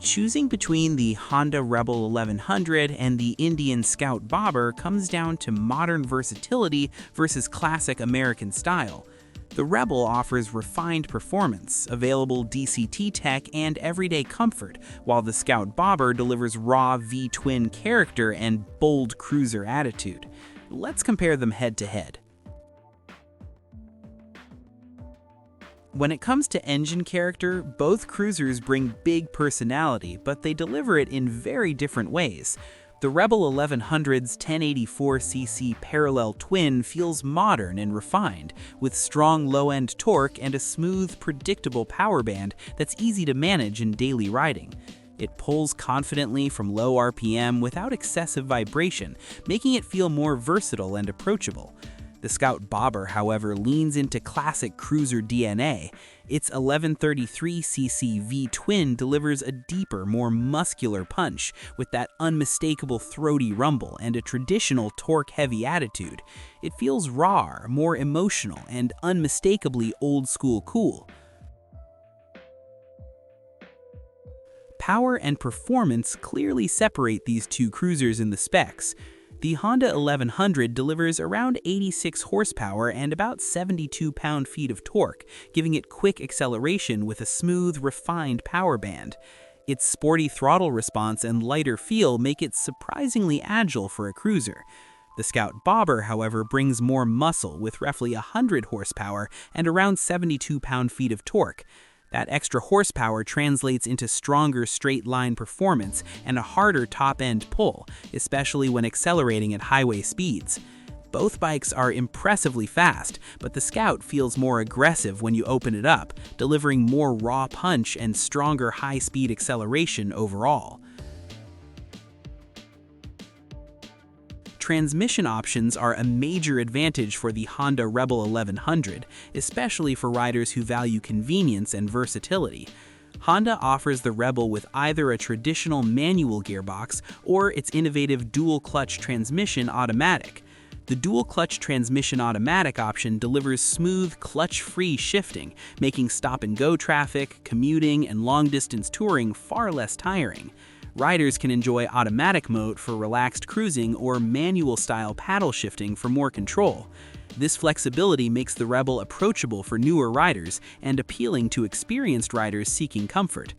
Choosing between the Honda Rebel 1100 and the Indian Scout Bobber comes down to modern versatility versus classic American style. The Rebel offers refined performance, available DCT tech, and everyday comfort, while the Scout Bobber delivers raw V-twin character and bold cruiser attitude. Let's compare them head-to-head. When it comes to engine character, both cruisers bring big personality, but they deliver it in very different ways. The Rebel 1100's 1084cc parallel twin feels modern and refined, with strong low-end torque and a smooth, predictable power band that's easy to manage in daily riding. It pulls confidently from low RPM without excessive vibration, making it feel more versatile and approachable. The Scout Bobber, however, leans into classic cruiser DNA. Its 1133cc V-twin delivers a deeper, more muscular punch, with that unmistakable throaty rumble and a traditional torque-heavy attitude. It feels raw, more emotional, and unmistakably old-school cool. Power and performance clearly separate these two cruisers in the specs. The Honda 1100 delivers around 86 horsepower and about 72 pound-feet of torque, giving it quick acceleration with a smooth, refined power band. Its sporty throttle response and lighter feel make it surprisingly agile for a cruiser. The Scout Bobber, however, brings more muscle with roughly 100 horsepower and around 72 pound-feet of torque. That extra horsepower translates into stronger straight-line performance and a harder top-end pull, especially when accelerating at highway speeds. Both bikes are impressively fast, but the Scout feels more aggressive when you open it up, delivering more raw punch and stronger high-speed acceleration overall. Transmission options are a major advantage for the Honda Rebel 1100, especially for riders who value convenience and versatility. Honda offers the Rebel with either a traditional manual gearbox or its innovative dual-clutch transmission automatic. The dual-clutch transmission automatic option delivers smooth, clutch-free shifting, making stop-and-go traffic, commuting, and long-distance touring far less tiring. Riders can enjoy automatic mode for relaxed cruising or manual-style paddle shifting for more control. This flexibility makes the Rebel approachable for newer riders and appealing to experienced riders seeking comfort.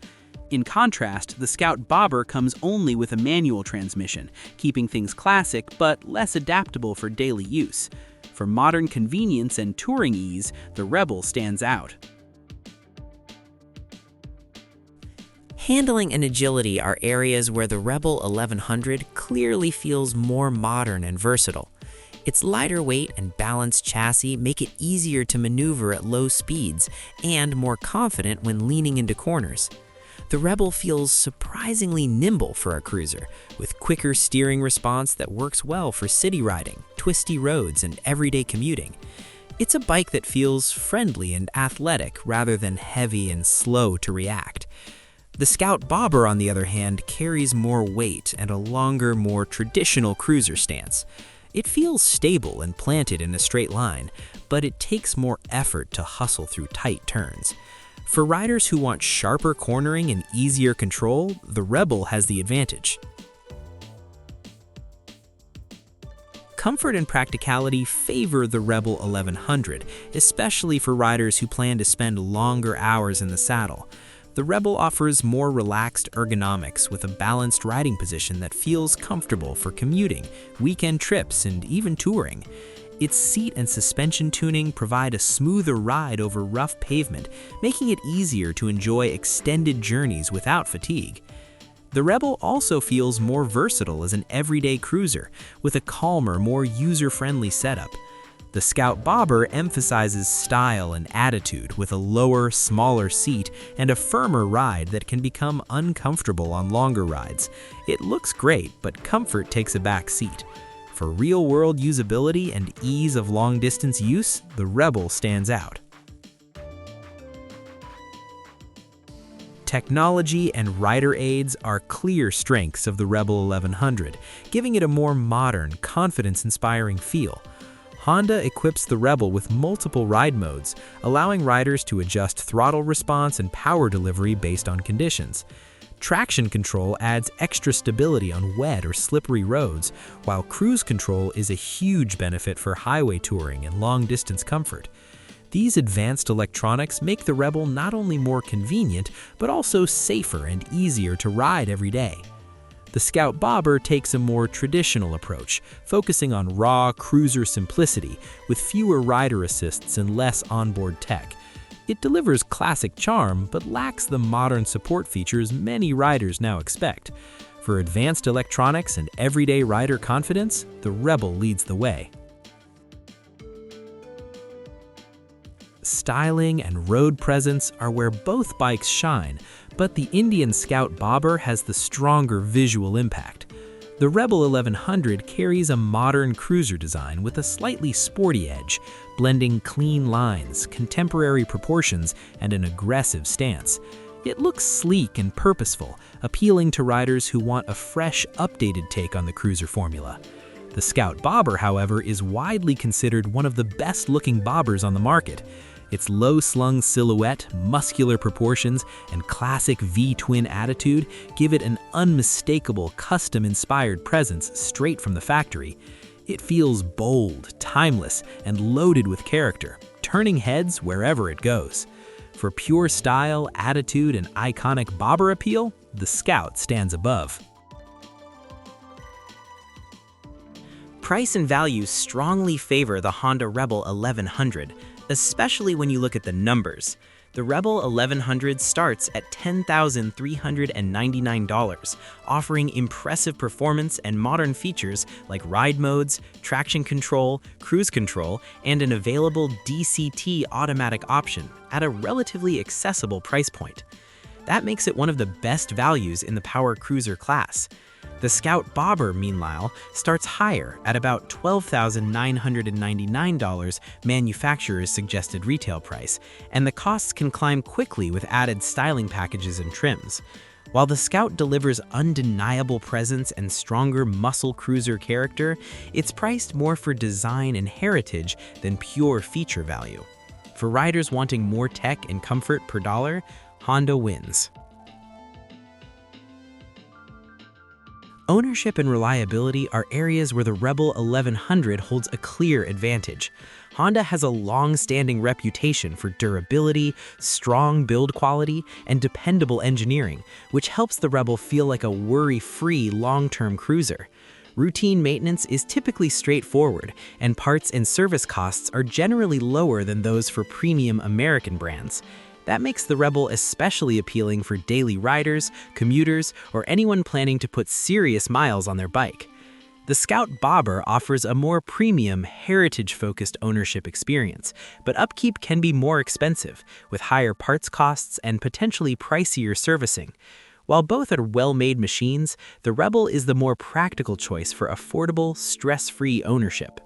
In contrast, the Scout Bobber comes only with a manual transmission, keeping things classic but less adaptable for daily use. For modern convenience and touring ease, the Rebel stands out. Handling and agility are areas where the Rebel 1100 clearly feels more modern and versatile. Its lighter weight and balanced chassis make it easier to maneuver at low speeds and more confident when leaning into corners. The Rebel feels surprisingly nimble for a cruiser, with quicker steering response that works well for city riding, twisty roads, and everyday commuting. It's a bike that feels friendly and athletic rather than heavy and slow to react. The Scout Bobber, on the other hand, carries more weight and a longer, more traditional cruiser stance. It feels stable and planted in a straight line, but it takes more effort to hustle through tight turns. For riders who want sharper cornering and easier control, the Rebel has the advantage. Comfort and practicality favor the Rebel 1100, especially for riders who plan to spend longer hours in the saddle. The Rebel offers more relaxed ergonomics with a balanced riding position that feels comfortable for commuting, weekend trips, and even touring. Its seat and suspension tuning provide a smoother ride over rough pavement, making it easier to enjoy extended journeys without fatigue. The Rebel also feels more versatile as an everyday cruiser, with a calmer, more user-friendly setup. The Scout Bobber emphasizes style and attitude with a lower, smaller seat and a firmer ride that can become uncomfortable on longer rides. It looks great, but comfort takes a back seat. For real-world usability and ease of long-distance use, the Rebel stands out. Technology and rider aids are clear strengths of the Rebel 1100, giving it a more modern, confidence-inspiring feel. Honda equips the Rebel with multiple ride modes, allowing riders to adjust throttle response and power delivery based on conditions. Traction control adds extra stability on wet or slippery roads, while cruise control is a huge benefit for highway touring and long-distance comfort. These advanced electronics make the Rebel not only more convenient, but also safer and easier to ride every day. The Scout Bobber takes a more traditional approach, focusing on raw cruiser simplicity with fewer rider assists and less onboard tech. It delivers classic charm, but lacks the modern support features many riders now expect. For advanced electronics and everyday rider confidence, the Rebel leads the way. Styling and road presence are where both bikes shine, but the Indian Scout Bobber has the stronger visual impact. The Rebel 1100 carries a modern cruiser design with a slightly sporty edge, blending clean lines, contemporary proportions, and an aggressive stance. It looks sleek and purposeful, appealing to riders who want a fresh, updated take on the cruiser formula. The Scout Bobber, however, is widely considered one of the best-looking bobbers on the market. Its low-slung silhouette, muscular proportions, and classic V-twin attitude give it an unmistakable custom-inspired presence straight from the factory. It feels bold, timeless, and loaded with character, turning heads wherever it goes. For pure style, attitude, and iconic bobber appeal, the Scout stands above. Price and value strongly favor the Honda Rebel 1100, especially when you look at the numbers. The Rebel 1100 starts at $10,399, offering impressive performance and modern features like ride modes, traction control, cruise control, and an available DCT automatic option at a relatively accessible price point. That makes it one of the best values in the power cruiser class. The Scout Bobber, meanwhile, starts higher at about $12,999 manufacturer's suggested retail price, and the costs can climb quickly with added styling packages and trims. While the Scout delivers undeniable presence and stronger muscle cruiser character, it's priced more for design and heritage than pure feature value. For riders wanting more tech and comfort per dollar, Honda wins. Ownership and reliability are areas where the Rebel 1100 holds a clear advantage. Honda has a long-standing reputation for durability, strong build quality, and dependable engineering, which helps the Rebel feel like a worry-free long-term cruiser. Routine maintenance is typically straightforward, and parts and service costs are generally lower than those for premium American brands. That makes the Rebel especially appealing for daily riders, commuters, or anyone planning to put serious miles on their bike. The Scout Bobber offers a more premium, heritage-focused ownership experience, but upkeep can be more expensive, with higher parts costs and potentially pricier servicing. While both are well-made machines, the Rebel is the more practical choice for affordable, stress-free ownership.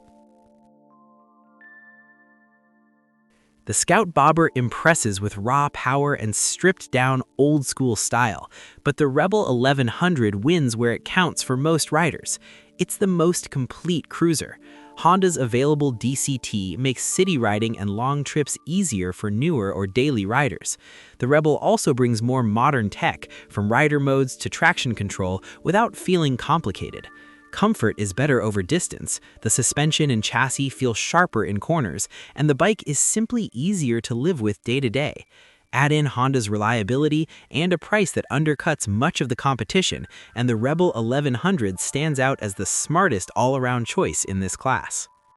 The Scout Bobber impresses with raw power and stripped-down old-school style, but the Rebel 1100 wins where it counts for most riders. It's the most complete cruiser. Honda's available DCT makes city riding and long trips easier for newer or daily riders. The Rebel also brings more modern tech, from rider modes to traction control, without feeling complicated. Comfort is better over distance, the suspension and chassis feel sharper in corners, and the bike is simply easier to live with day to day. Add in Honda's reliability and a price that undercuts much of the competition, and the Rebel 1100 stands out as the smartest all-around choice in this class.